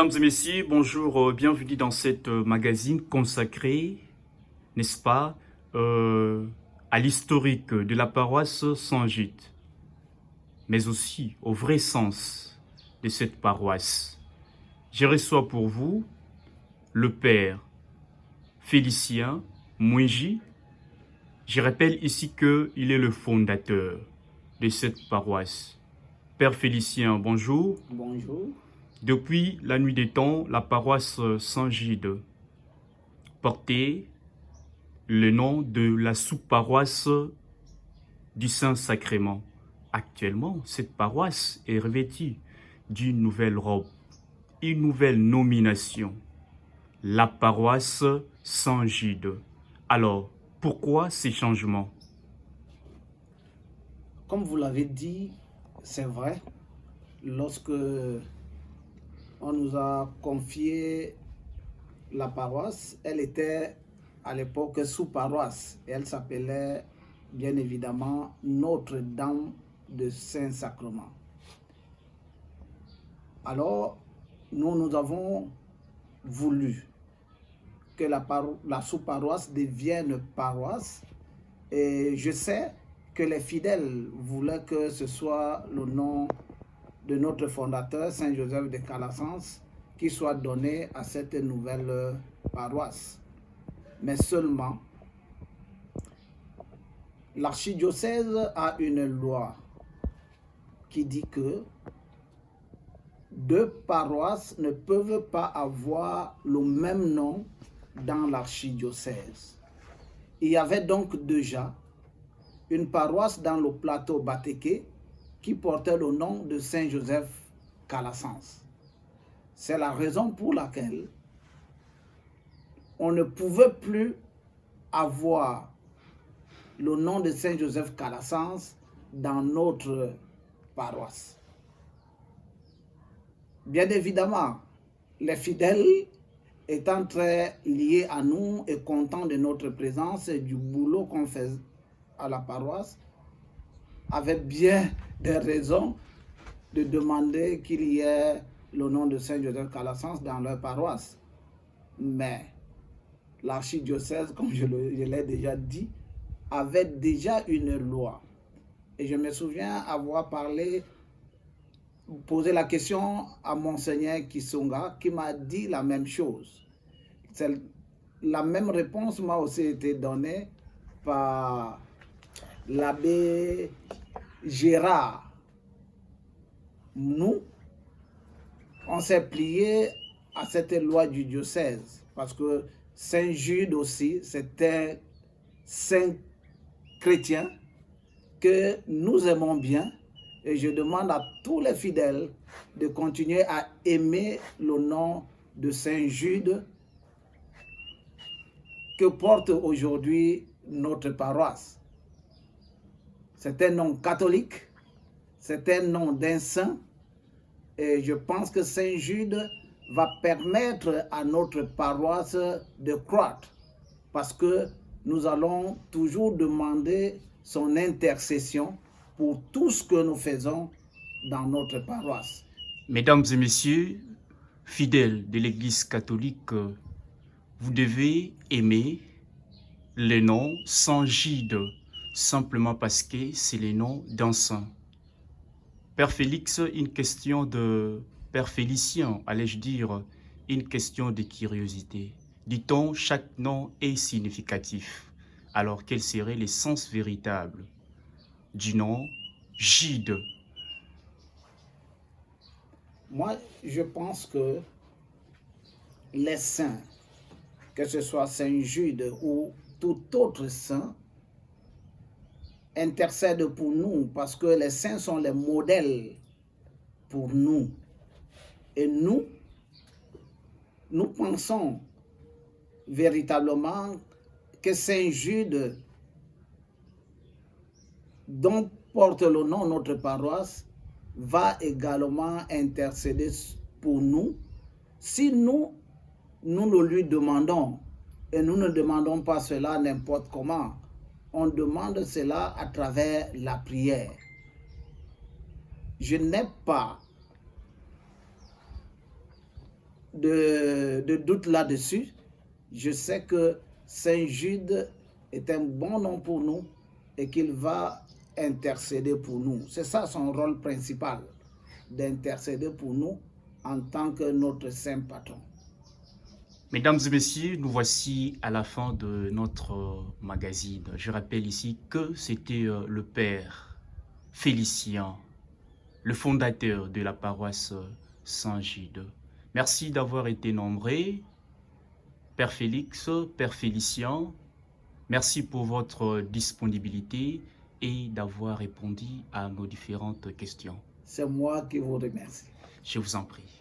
Mesdames et messieurs, bonjour, bienvenue dans cette magazine consacré, n'est-ce pas, à l'historique de la paroisse Saint-Gide, mais aussi au vrai sens de cette paroisse. Je reçois pour vous le Père Félicien Mouinji. Je rappelle ici qu'il est le fondateur de cette paroisse. Père Félicien, bonjour. Bonjour. Depuis la nuit des temps, la paroisse Saint-Gide portait le nom de la sous-paroisse du Saint-Sacrement. Actuellement, cette paroisse est revêtue d'une nouvelle robe, une nouvelle nomination, la paroisse Saint-Gide. Alors, pourquoi ces changements? Comme vous l'avez dit, c'est vrai, lorsque on nous a confié la paroisse, elle était à l'époque sous-paroisse et elle s'appelait bien évidemment Notre-Dame de Saint-Sacrement. Alors, nous avons voulu que la sous-paroisse devienne paroisse et je sais que les fidèles voulaient que ce soit le nom de notre fondateur, Saint Joseph de Calasanz, qui soit donné à cette nouvelle paroisse. Mais seulement, l'archidiocèse a une loi qui dit que deux paroisses ne peuvent pas avoir le même nom dans l'archidiocèse. Il y avait donc déjà une paroisse dans le plateau Batéké qui portait le nom de Saint Joseph Calasanz. C'est la raison pour laquelle on ne pouvait plus avoir le nom de Saint Joseph Calasanz dans notre paroisse. Bien évidemment, les fidèles étant très liés à nous et contents de notre présence et du boulot qu'on fait à la paroisse, avaient bien des raisons de demander qu'il y ait le nom de Saint Joseph Calasanz dans leur paroisse. Mais l'archidiocèse, comme je l'ai déjà dit, avait déjà une loi. Et je me souviens avoir posé la question à Monseigneur Kisonga qui m'a dit la même chose. La même réponse m'a aussi été donnée par l'abbé Gérard. Nous, on s'est plié à cette loi du diocèse parce que Saint Jude aussi, c'était saint chrétien que nous aimons bien et je demande à tous les fidèles de continuer à aimer le nom de Saint Jude que porte aujourd'hui notre paroisse. C'est un nom catholique, c'est un nom d'un saint et je pense que Saint Jude va permettre à notre paroisse de croître parce que nous allons toujours demander son intercession pour tout ce que nous faisons dans notre paroisse. Mesdames et messieurs, fidèles de l'Église catholique, vous devez aimer le nom Saint-Gide, simplement parce que c'est le nom d'un saint. Père Félix, une question de Père Félicien, allais-je dire, une question de curiosité. Dit-on, chaque nom est significatif. Alors, quel serait le sens véritable du nom Gide? Moi, je pense que les saints, que ce soit Saint Jude ou tout autre saint, intercèdent pour nous parce que les saints sont les modèles pour nous. Et nous pensons véritablement que Saint Jude, dont porte le nom notre paroisse, va également intercéder pour nous si nous le lui demandons. Et nous ne demandons pas cela n'importe comment. On demande cela à travers la prière. Je n'ai pas de doute là-dessus. Je sais que Saint Jude est un bon nom pour nous et qu'il va intercéder pour nous. C'est ça son rôle principal, d'intercéder pour nous en tant que notre saint patron. Mesdames et messieurs, nous voici à la fin de notre magazine. Je rappelle ici que c'était le père Félicien, le fondateur de la paroisse Saint-Gide. Merci d'avoir été nombreux. Père Félix, Père Félicien, merci pour votre disponibilité et d'avoir répondu à nos différentes questions. C'est moi qui vous remercie. Je vous en prie.